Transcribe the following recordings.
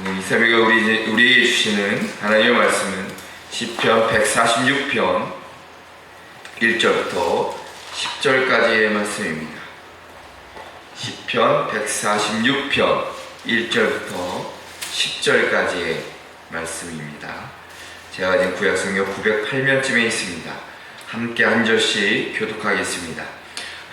이 새벽에 우리에게 주시는 하나님의 말씀은 시편 146편 1절부터 10절까지의 말씀입니다. 시편 146편 1절부터 10절까지의 말씀입니다. 제가 가진 구약성경 908면쯤에 있습니다. 함께 한 절씩 교독하겠습니다.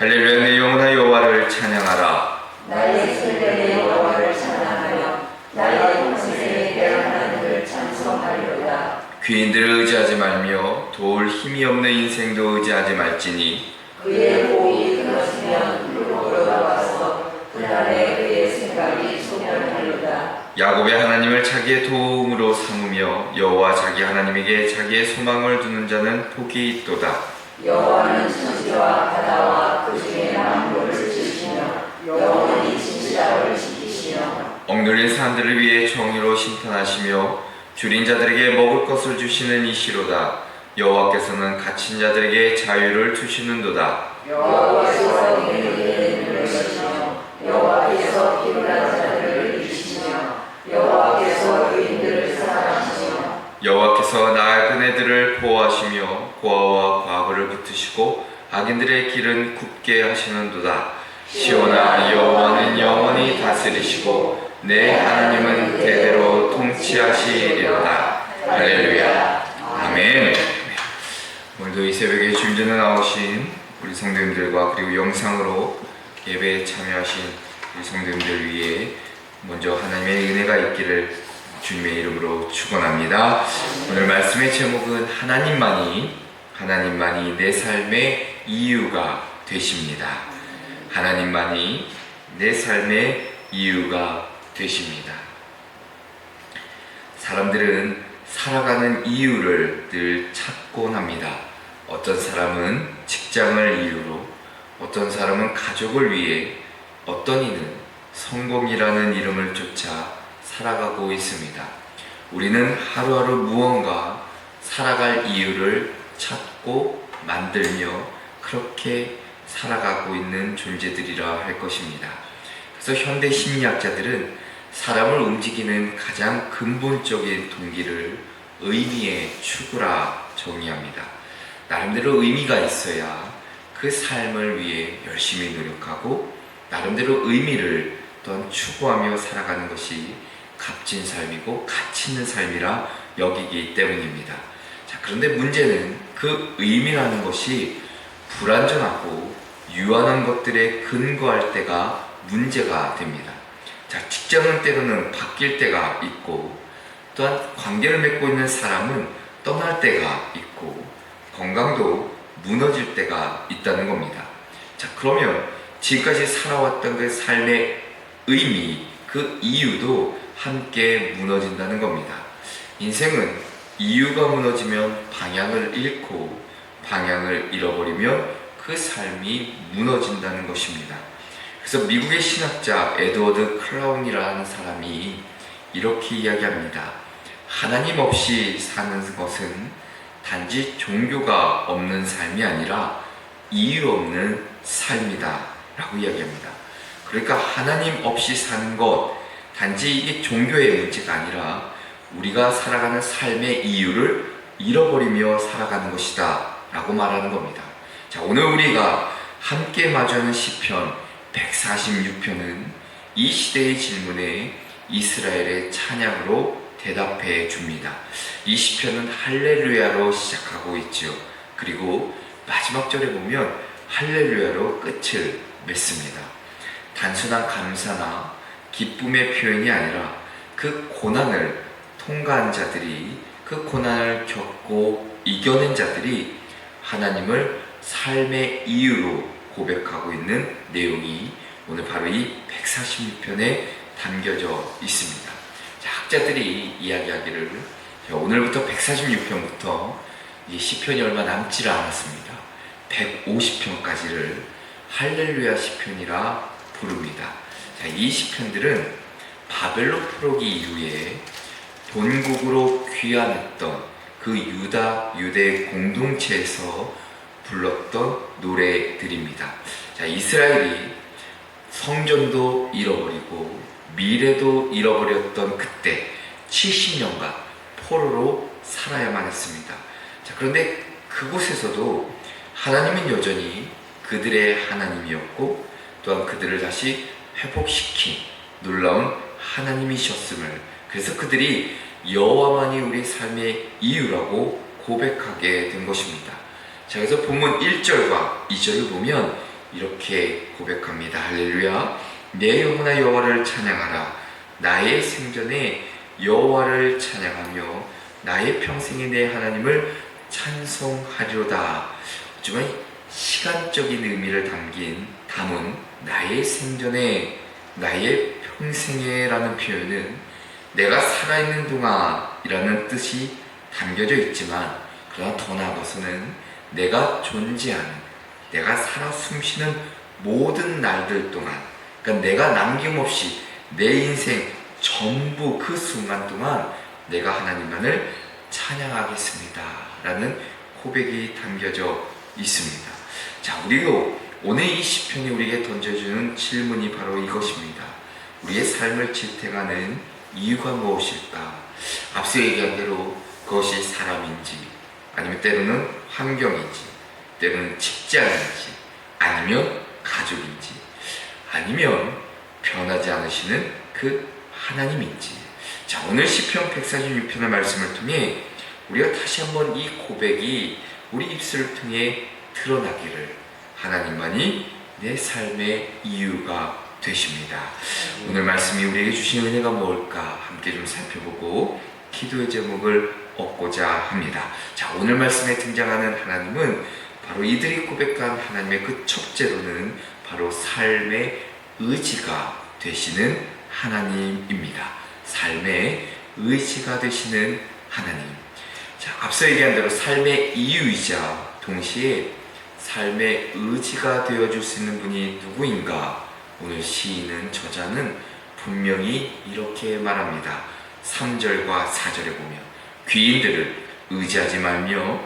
할렐루야. 내 영혼아 여호와를 찬양하라. 나의 생명의 여호와를 찬양하며 나의 동생에 대한 하나님을 찬송하리로다. 귀인들을 의지하지 말며 도울 힘이 없는 인생도 의지하지 말지니 그의 호흡이 끊어지면 굴로 돌아와서 그날에 그의 생각이 소멸하리로다. 야곱의 하나님을 자기의 도움으로 삼으며 여호와 자기 하나님에게 자기의 소망을 두는 자는 복이 있도다. 여호와는 천지와 바다와 그 중에 만물을 지으시며 영원히 진실함을 지키시며 억눌린 사람들을 위해 정의로 심판하시며 줄인 자들에게 먹을 것을 주시는 이시로다. 여호와께서는 갇힌 자들에게 자유를 주시는도다. 여호와께서 의인에게 누르시며 여호와께서 피곤한 자들을 이기시며 여호와께서 의인들을 사랑하시며 여호와께서 나그네들을 보호하시며 고아와 과부를 붙으시고 악인들의 길은 굽게 하시는도다. 시온아 여호와는 영원히 다스리시고 내 하나님은 대대로 통치하시리로다. 할렐루야. 아멘. 오늘도 이 새벽에 주님 전에 나오신 우리 성도님들과 그리고 영상으로 예배에 참여하신 우리 성도님들 위해 먼저 하나님의 은혜가 있기를 주님의 이름으로 축원합니다. 오늘 말씀의 제목은 하나님만이 내 삶의 이유가 되십니다. 하나님만이 내 삶의 이유가 되십니다. 사람들은 살아가는 이유를 늘 찾곤 합니다. 어떤 사람은 직장을 이유로, 어떤 사람은 가족을 위해, 어떤 이는 성공이라는 이름을 쫓아 살아가고 있습니다. 우리는 하루하루 무언가 살아갈 이유를 찾고 만들며 그렇게 살아가고 있는 존재들이라 할 것입니다. 그래서 현대 심리학자들은 사람을 움직이는 가장 근본적인 동기를 의미의 추구라 정의합니다. 나름대로 의미가 있어야 그 삶을 위해 열심히 노력하고 나름대로 의미를 또한 추구하며 살아가는 것이 값진 삶이고 가치 있는 삶이라 여기기 때문입니다. 자, 그런데 문제는 그 의미라는 것이 불완전하고 유한한 것들에 근거할 때가 문제가 됩니다. 자, 직장은 때로는 바뀔 때가 있고 또한 관계를 맺고 있는 사람은 떠날 때가 있고 건강도 무너질 때가 있다는 겁니다. 자, 그러면 지금까지 살아왔던 그 삶의 의미, 그 이유도 함께 무너진다는 겁니다. 인생은 이유가 무너지면 방향을 잃고 방향을 잃어버리면 그 삶이 무너진다는 것입니다. 그래서 미국의 신학자 에드워드 클라운이라는 사람이 이렇게 이야기합니다. 하나님 없이 사는 것은 단지 종교가 없는 삶이 아니라 이유 없는 삶이다 라고 이야기합니다. 그러니까 하나님 없이 사는 것, 단지 이게 종교의 문제가 아니라 우리가 살아가는 삶의 이유를 잃어버리며 살아가는 것이다 라고 말하는 겁니다. 자, 오늘 우리가 함께 마주하는 시편 146편은 이 시대의 질문에 이스라엘의 찬양으로 대답해 줍니다. 이 시편은 할렐루야로 시작하고 있죠. 그리고 마지막 절에 보면 할렐루야로 끝을 맺습니다. 단순한 감사나 기쁨의 표현이 아니라 그 고난을 통과한 자들이, 그 고난을 겪고 이겨낸 자들이 하나님을 삶의 이유로 고백하고 있는 내용이 오늘 바로 이 146편에 담겨져 있습니다. 자, 학자들이 이야기하기를 오늘부터 146편부터 이 시편이 얼마 남지 않았습니다. 150편까지를 할렐루야 시편이라 부릅니다. 자, 이 시편들은 바벨론 포로기 이후에 본국으로 귀환했던 그 유대 공동체에서 불렀던 노래들입니다. 자, 이스라엘이 성전도 잃어버리고 미래도 잃어버렸던 그때 70년간 포로로 살아야만 했습니다. 자, 그런데 그곳에서도 하나님은 여전히 그들의 하나님이었고 또한 그들을 다시 회복시킨 놀라운 하나님이셨음을, 그래서 그들이 여호와만이 우리 삶의 이유라고 고백하게 된 것입니다. 자, 그래서 본문 1절과 2절을 보면 이렇게 고백합니다. 할렐루야. 내 영혼아 여호와를 찬양하라. 나의 생전에 여호와를 찬양하며 나의 평생에 내 하나님을 찬송하리로다. 하지만 시간적인 의미를 담은 나의 생전에 나의 평생에 라는 표현은 내가 살아있는 동안이라는 뜻이 담겨져 있지만, 그러나 더 나아가서는 내가 존재하는, 내가 살아 숨쉬는 모든 날들 동안, 그러니까 내가 남김없이 내 인생 전부 그 순간 동안 내가 하나님만을 찬양하겠습니다 라는 고백이 담겨져 있습니다. 자, 우리도 오늘 이 시편이 우리에게 던져주는 질문이 바로 이것입니다. 우리의 삶을 지탱하는 이유가 무엇일까? 앞서 얘기한 대로 그것이 사람인지, 아니면 때로는 환경인지, 때로는 직장인지, 아니면 가족인지, 아니면 변하지 않으시는 그 하나님인지. 자, 오늘 시편 146편의 말씀을 통해 우리가 다시 한번 이 고백이 우리 입술을 통해 드러나기를, 하나님만이 내 삶의 이유가 되십니다. 오늘 말씀이 우리에게 주신 은혜가 뭘까 함께 좀 살펴보고 기도의 제목을 얻고자 합니다. 자, 오늘 말씀에 등장하는 하나님은 바로 이들이 고백한 하나님의 그 첫째로는 바로 삶의 의지가 되시는 하나님입니다. 삶의 의지가 되시는 하나님. 자, 앞서 얘기한 대로 삶의 이유이자 동시에 삶의 의지가 되어줄 수 있는 분이 누구인가? 오늘 시인은, 저자는 분명히 이렇게 말합니다. 3절과 4절에 보면 귀인들을 의지하지 말며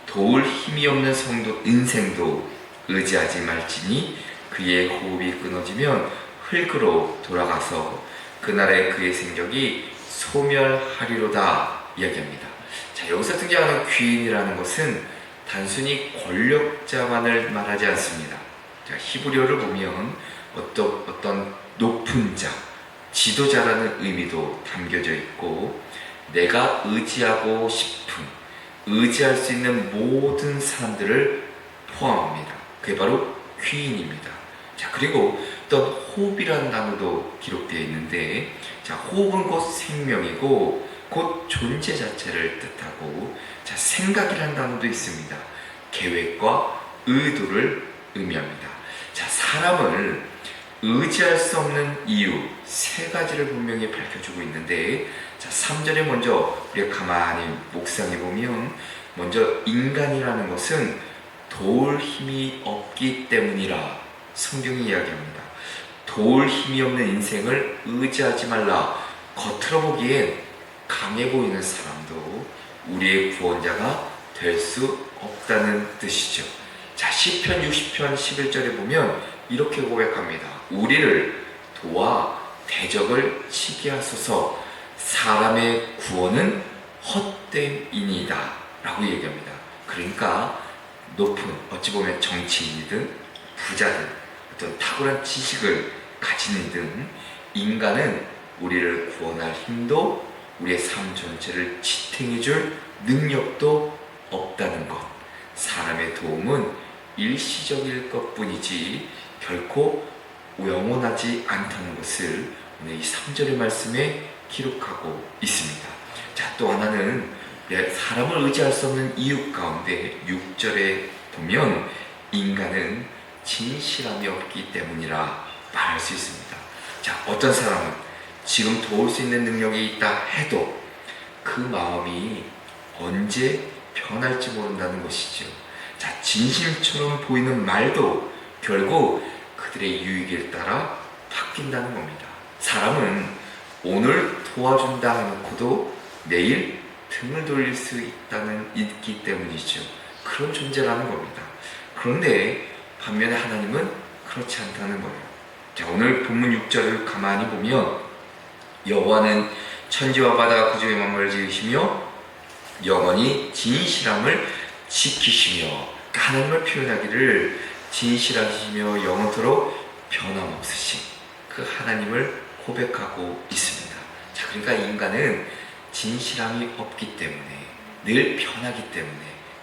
도울 힘이 없는 성도 인생도 의지하지 말지니 그의 호흡이 끊어지면 흙으로 돌아가서 그날에 그의 생격이 소멸하리로다 이야기합니다. 자, 여기서 등장하는 귀인이라는 것은 단순히 권력자만을 말하지 않습니다. 자, 히브리어를 보면 어떤 높은 자, 지도자라는 의미도 담겨져 있고, 내가 의지하고 싶은, 의지할 수 있는 모든 사람들을 포함합니다. 그게 바로 귀인입니다. 자, 그리고 또 호흡이라는 단어도 기록되어 있는데, 자, 호흡은 곧 생명이고 곧 존재 자체를 뜻하고, 자, 생각이라는 단어도 있습니다. 계획과 의도를 의미합니다. 자, 사람을 의지할 수 없는 이유 세 가지를 분명히 밝혀주고 있는데, 자, 3절에 먼저 우리가 가만히 묵상해 보면, 먼저 인간이라는 것은 도울 힘이 없기 때문이라 성경이 이야기합니다. 도울 힘이 없는 인생을 의지하지 말라. 겉으로 보기엔 강해 보이는 사람도 우리의 구원자가 될 수 없다는 뜻이죠. 자, 시편 60편 11절에 보면 이렇게 고백합니다. 우리를 도와 대적을 치게 하소서. 사람의 구원은 헛됨이니이다 라고 얘기합니다. 그러니까 높은, 어찌 보면 정치인이든 부자든 어떤 탁월한 지식을 가진 이든 인간은 우리를 구원할 힘도, 우리의 삶 전체를 지탱해줄 능력도 없다는 것. 사람의 도움은 일시적일 것뿐이지 결코 영원하지 않다는 것을 오늘 이 3절의 말씀에 기록하고 있습니다. 자, 또 하나는 사람을 의지할 수 없는 이유 가운데 6절에 보면 인간은 진실함이 없기 때문이라 말할 수 있습니다. 자, 어떤 사람은 지금 도울 수 있는 능력이 있다 해도 그 마음이 언제 변할지 모른다는 것이죠. 자, 진심처럼 보이는 말도 결국 그들의 유익에 따라 바뀐다는 겁니다. 사람은 오늘 도와준다 해놓고도 내일 등을 돌릴 수 있기 때문이죠. 그런 존재라는 겁니다. 그런데 반면에 하나님은 그렇지 않다는 거예요. 자, 오늘 본문 6절을 가만히 보면 여호와는 천지와 바다 구주의 만물을 지으시며 영원히 진실함을 지키시며, 그러니까 하나님을 표현하기를 진실하시며 영원토록 변함없으신 그 하나님을 고백하고 있습니다. 자, 그러니까 인간은 진실함이 없기 때문에, 늘 변하기 때문에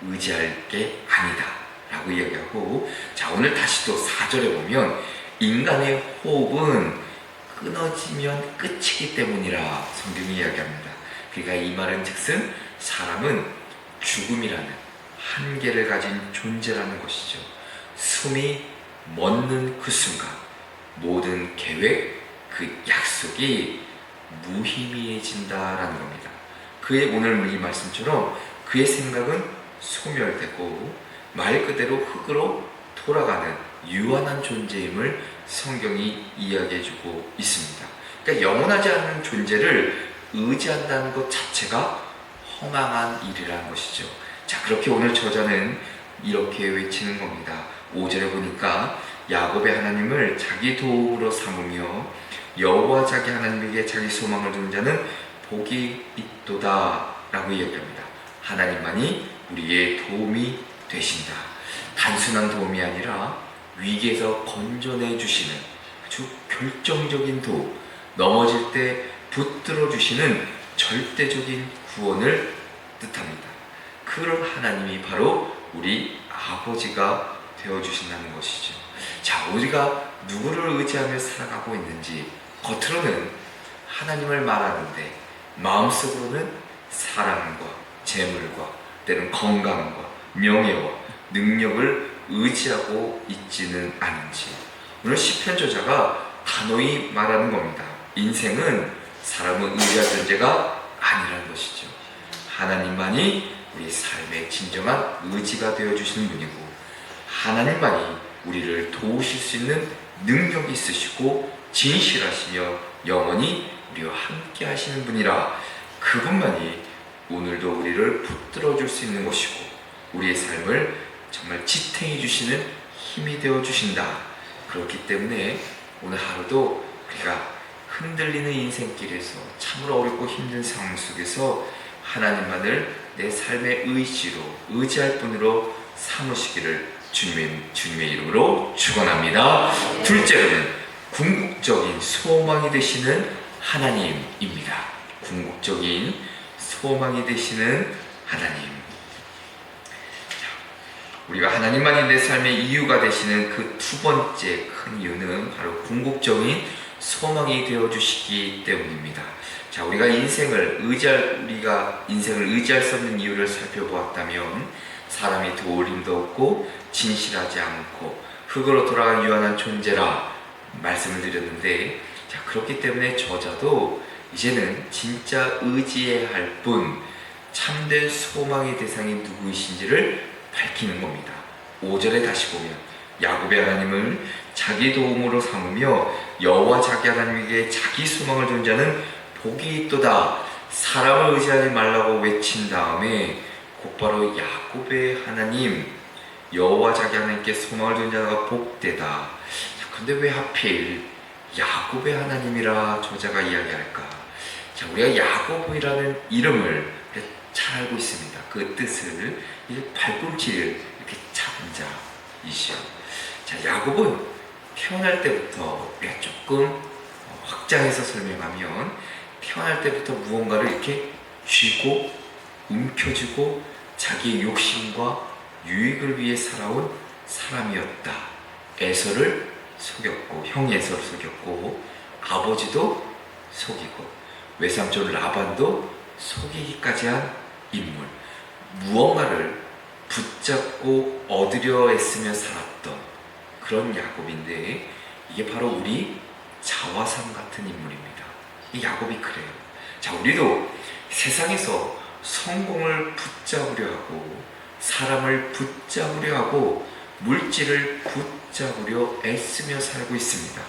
의지할 게 아니다 라고 이야기하고, 자, 오늘 다시 또 4절에 보면 인간의 호흡은 끊어지면 끝이기 때문이라 성경이 이야기합니다. 그러니까 이 말은 즉슨 사람은 죽음이라는 한계를 가진 존재라는 것이죠. 숨이 멎는 그 순간 모든 계획, 그 약속이 무의미해진다라는 겁니다. 그의 오늘 이 말씀처럼 그의 생각은 소멸되고 말 그대로 흙으로 돌아가는 유한한 존재임을 성경이 이야기해주고 있습니다. 그러니까 영원하지 않는 존재를 의지한다는 것 자체가 허망한 일이라는 것이죠. 자, 그렇게 오늘 저자는 이렇게 외치는 겁니다. 5절에 보니까 야곱의 하나님을 자기 도움으로 삼으며 여호와 자기 하나님에게 자기 소망을 두는 자는 복이 있도다 라고 이야기합니다. 하나님만이 우리의 도움이 되신다. 단순한 도움이 아니라 위기에서 건져내 주시는 아주 결정적인 도움, 넘어질 때 붙들어 주시는 절대적인 구원을 뜻합니다. 그런 하나님이 바로 우리 아버지가 되어주신다는 것이죠. 자, 우리가 누구를 의지하며 살아가고 있는지 겉으로는 하나님을 말하는데 마음속으로는 사랑과 재물과 때는 건강과 명예와 능력을 의지하고 있지는 않은지, 오늘 시편 저자가 단호히 말하는 겁니다. 인생은 사람을 의지할 존재가 아니라는 것이죠. 하나님만이 우리 삶의 진정한 의지가 되어주시는 분이고, 하나님만이 우리를 도우실 수 있는 능력이 있으시고 진실하시며 영원히 우리와 함께 하시는 분이라, 그분만이 오늘도 우리를 붙들어 줄 수 있는 것이고 우리의 삶을 정말 지탱해 주시는 힘이 되어 주신다. 그렇기 때문에 오늘 하루도 우리가 흔들리는 인생길에서 참으로 어렵고 힘든 상황 속에서 하나님만을 내 삶의 의지로, 의지할 분으로 삼으시기를 주님의 이름으로 축원합니다. 둘째로는 궁극적인 소망이 되시는 하나님입니다. 궁극적인 소망이 되시는 하나님. 우리가 하나님만이 내 삶의 이유가 되시는 그 두 번째 큰 이유는 바로 궁극적인 소망이 되어 주시기 때문입니다. 자, 우리가 인생을 의지할 수 없는 이유를 살펴보았다면 사람이 도울 힘도 없고 진실하지 않고 흙으로 돌아간 유한한 존재라 말씀을 드렸는데, 자, 그렇기 때문에 저자도 이제는 진짜 의지해야 할 분, 참된 소망의 대상이 누구이신지를 밝히는 겁니다. 5절에 다시 보면 야곱의 하나님을 자기 도움으로 삼으며 여호와 자기 하나님에게 자기 소망을 둔 자는 복이 있도다. 사람을 의지하지 말라고 외친 다음에 곧바로 야곱의 하나님, 여호와 자기 하나님께 소망을 둔 자가 복되다. 그런데 왜 하필 야곱의 하나님이라 저자가 이야기할까? 자, 우리가 야곱이라는 이름을 잘 알고 있습니다. 그 뜻을, 이 발꿈치를 이렇게 잡은 자이시오. 자, 야곱은 태어날 때부터 우리가 조금 확장해서 설명하면 태어날 때부터 무언가를 이렇게 쥐고 움켜쥐고 자기의 욕심과 유익을 위해 살아온 사람이었다. 에서를 속였고, 형 에서를 속였고, 아버지도 속이고, 외삼촌 라반도 속이기까지 한 인물. 무언가를 붙잡고 얻으려 애쓰며 살았던 그런 야곱인데, 이게 바로 우리 자화상 같은 인물입니다. 이 야곱이 그래요. 자, 우리도 세상에서 성공을 붙잡으려 하고, 사람을 붙잡으려 하고, 물질을 붙잡으려 애쓰며 살고 있습니다.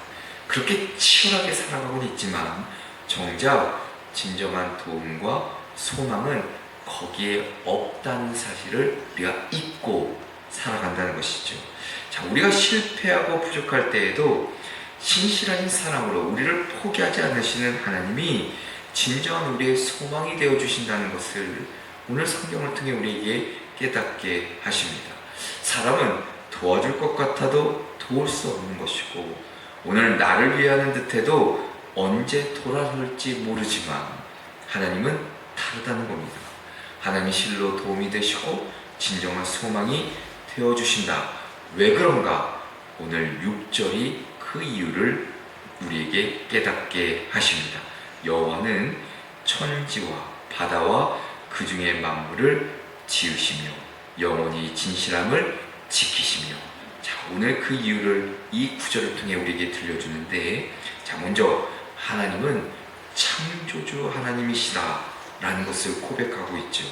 그렇게 치열하게 살아가고는 있지만 정작 진정한 도움과 소망은 거기에 없다는 사실을 우리가 잊고 살아간다는 것이죠. 자, 우리가 실패하고 부족할 때에도 신실하신 사랑으로 우리를 포기하지 않으시는 하나님이 진정한 우리의 소망이 되어 주신다는 것을 오늘 성경을 통해 우리에게 깨닫게 하십니다. 사람은 도와줄 것 같아도 도울 수 없는 것이고, 오늘 나를 위하는 듯해도 언제 돌아설지 모르지만 하나님은 다르다는 겁니다. 하나님이 실로 도움이 되시고 진정한 소망이 되어주신다. 왜 그런가? 오늘 6절이 그 이유를 우리에게 깨닫게 하십니다. 여호와는 천지와 바다와 그 중에 만물을 지으시며 영원히 진실함을 지키시며. 자, 오늘 그 이유를 이 구절을 통해 우리에게 들려주는데, 자, 먼저 하나님은 창조주 하나님이시다 라는 것을 고백하고 있죠.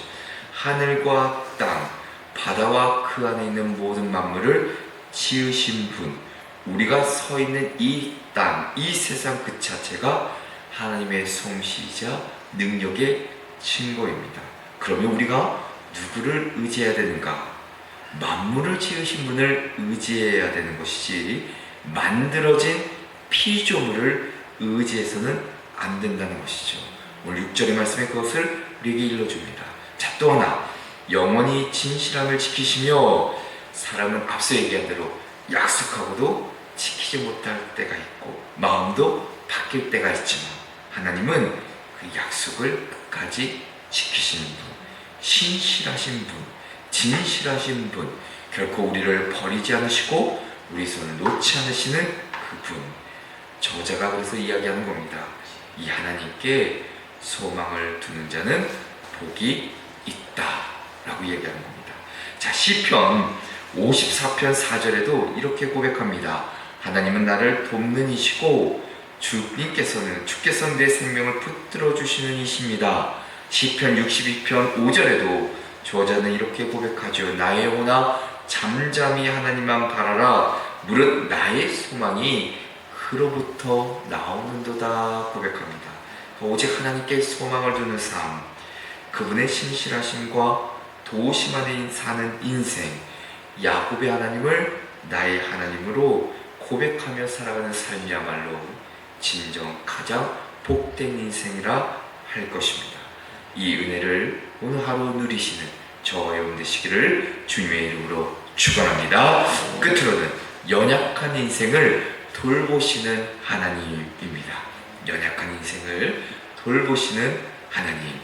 하늘과 땅, 바다와 그 안에 있는 모든 만물을 지으신 분, 우리가 서 있는 이 땅, 이 세상 그 자체가 하나님의 솜씨이자 능력의 증거입니다. 그러면 우리가 누구를 의지해야 되는가? 만물을 지으신 분을 의지해야 되는 것이지, 만들어진 피조물을 의지해서는 안 된다는 것이죠. 오늘 6절의 말씀에 그것을 우리에게 일러줍니다. 자, 또 하나, 영원히 진실함을 지키시며. 사람은 앞서 얘기한 대로 약속하고도 지키지 못할 때가 있고 마음도 바뀔 때가 있지만, 하나님은 그 약속을 끝까지 지키시는 분, 신실하신 분, 진실하신 분, 결코 우리를 버리지 않으시고 우리 손을 놓지 않으시는 그분. 저자가 그래서 이야기하는 겁니다. 이 하나님께 소망을 두는 자는 복이 있다 라고 이야기하는 겁니다. 자, 시편 54편 4절에도 이렇게 고백합니다. 하나님은 나를 돕는 이시고 주께서는 내 생명을 붙들어 주시는 이십니다. 시편 62편 5절에도 저자는 이렇게 고백하죠. 나의 영혼아 잠잠히 하나님만 바라라. 무릇 나의 소망이 그로부터 나오는도다 고백합니다. 오직 하나님께 소망을 두는 삶, 그분의 신실하심과 도우심 안에 사는 인생, 야곱의 하나님을 나의 하나님으로 고백하며 살아가는 삶이야말로 진정 가장 복된 인생이라 할 것입니다. 이 은혜를 오늘 하루 누리시는 저와 여러분 되시기를 주님의 이름으로 축원합니다. 끝으로는 연약한 인생을 돌보시는 하나님입니다. 연약한 인생을 돌보시는 하나님.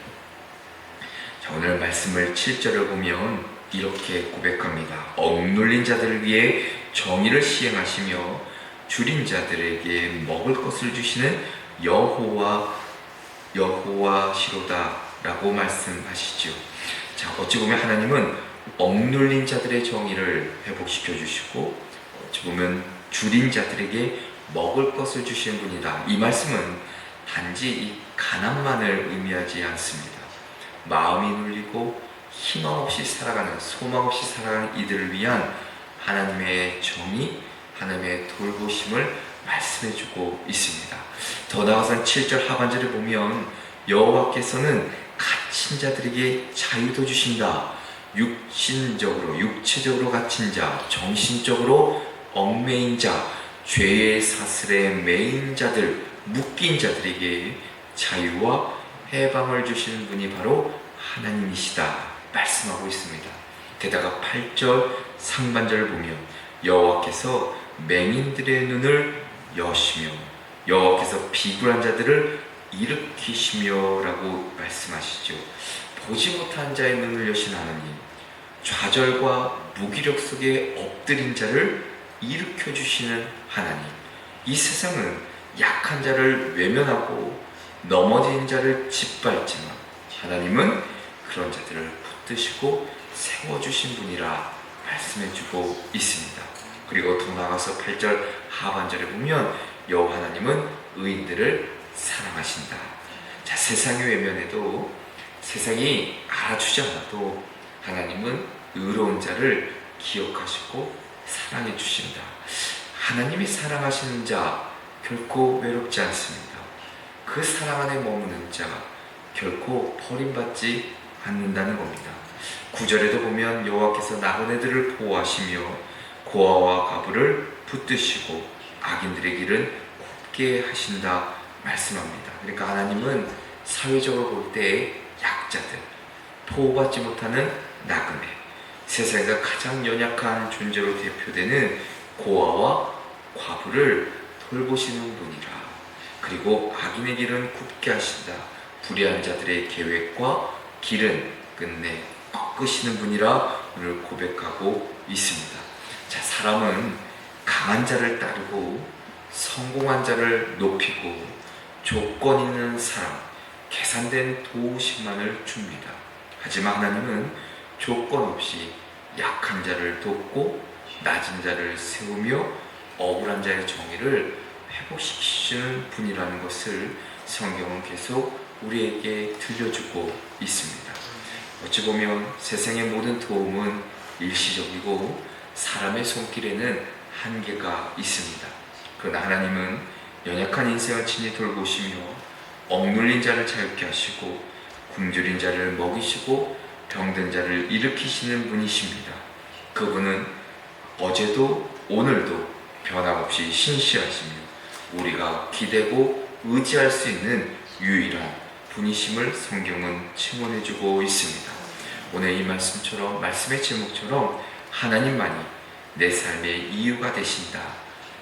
자, 오늘 말씀을 7절을 보면 이렇게 고백합니다. 억눌린 자들을 위해 정의를 시행하시며 줄인 자들에게 먹을 것을 주시는 여호와시로다 라고 말씀하시죠. 자, 어찌 보면 하나님은 억눌린 자들의 정의를 회복시켜 주시고, 어찌 보면 줄인 자들에게 먹을 것을 주시는 분이다. 이 말씀은 단지 이 가난만을 의미하지 않습니다. 마음이 눌리고 희망 없이 살아가는, 소망 없이 살아가는 이들을 위한 하나님의 정의, 하나님의 돌보심을 말씀해주고 있습니다. 더 나아가서 7절 하반절에 보면 여호와께서는 갇힌 자들에게 자유도 주신다. 육체적으로 갇힌 자, 정신적으로 얽매인 자, 죄의 사슬에 매인 자들, 묶인 자들에게 자유와 해방을 주시는 분이 바로 하나님이시다 말씀하고 있습니다. 게다가 8절 상반절을 보면 여호와께서 맹인들의 눈을 여시며 여호와께서 비굴한 자들을 일으키시며 라고 말씀하시죠. 보지 못한 자의 눈을 여신 하나님, 좌절과 무기력 속에 엎드린 자를 일으켜주시는 하나님. 이 세상은 약한 자를 외면하고 넘어진 자를 짓밟지만 하나님은 그런 자들을 붙드시고 세워주신 분이라 말씀해주고 있습니다. 그리고 더 나아가서 8절 하반절에 보면 여호와 하나님은 의인들을 사랑하신다. 자, 세상이 외면해도, 세상이 알아주지 않아도 하나님은 의로운 자를 기억하시고 사랑해 주신다. 하나님이 사랑하시는 자 결코 외롭지 않습니다. 그 사랑 안에 머무는 자 결코 버림받지 않는다는 겁니다. 9절에도 보면 여호와께서 나그네들을 보호하시며 고아와 과부를 붙드시고 악인들의 길은 굽게 하신다 말씀합니다. 그러니까 하나님은 사회적으로 볼 때 약자들, 보호받지 못하는 나그네, 세상에서 가장 연약한 존재로 대표되는 고아와 과부를 돌보시는 분이라. 그리고 악인의 길은 굽게 하신다. 불의한 자들의 계획과 길은 끝내 꺾으시는 분이라 오늘 고백하고 있습니다. 자, 사람은 강한 자를 따르고 성공한 자를 높이고 조건 있는 사람, 계산된 도우심만을 줍니다. 하지만 하나님은 조건 없이 약한 자를 돕고 낮은 자를 세우며 억울한 자의 정의를 회복시키시는 분이라는 것을 성경은 계속 우리에게 들려주고 있습니다. 어찌 보면 세상의 모든 도움은 일시적이고 사람의 손길에는 한계가 있습니다. 그러나 하나님은 연약한 인생을 친히 돌보시며 억눌린 자를 자유케 하시고 굶주린 자를 먹이시고 병든 자를 일으키시는 분이십니다. 그분은 어제도 오늘도 변함없이 신실하시며 우리가 기대고 의지할 수 있는 유일한 분이심을 성경은 증언해주고 있습니다. 오늘 이 말씀처럼, 말씀의 제목처럼 하나님만이 내 삶의 이유가 되신다.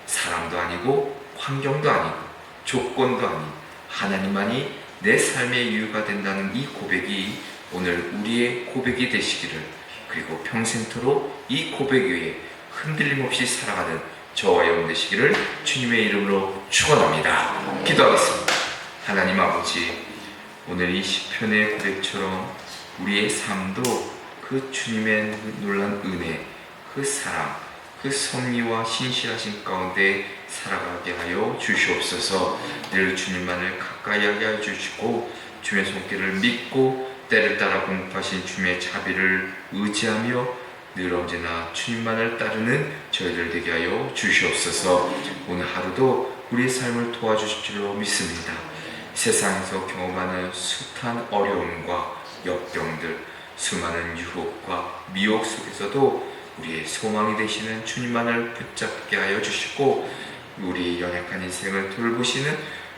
사람도 아니고 환경도 아니고 조건도 아닌 하나님만이 내 삶의 이유가 된다는 이 고백이 오늘 우리의 고백이 되시기를, 그리고 평생토록 이 고백 위에 흔들림 없이 살아가는 저와 여러분 되시기를 주님의 이름으로 축원합니다. 기도하겠습니다. 하나님 아버지, 오늘 이 시편의 고백처럼 우리의 삶도 그 주님의 놀란 은혜, 그 사랑, 그 섭리와 신실하신 가운데 살아가게 하여 주시옵소서. 늘 주님만을 가까이 하게 하여 주시고 주의 손길을 믿고 때를 따라 공급하신 주님의 자비를 의지하며 늘 언제나 주님만을 따르는 저희들 되게 하여 주시옵소서. 오늘 하루도 우리의 삶을 도와주실 줄로 믿습니다. 세상에서 경험하는 숱한 어려움과 역경들, 수많은 유혹과 미혹 속에서도 우리의 소망이 되시는 주님만을 붙잡게 하여 주시고 우리 연약한 인생을 돌보시는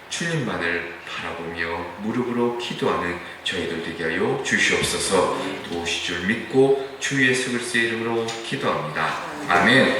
주님만을 바라보며 무릎으로 기도하는 저희들 되게 하여 주시옵소서. 도우실 줄 믿고 주 예수 그리스도의 이름으로 기도합니다. 아멘.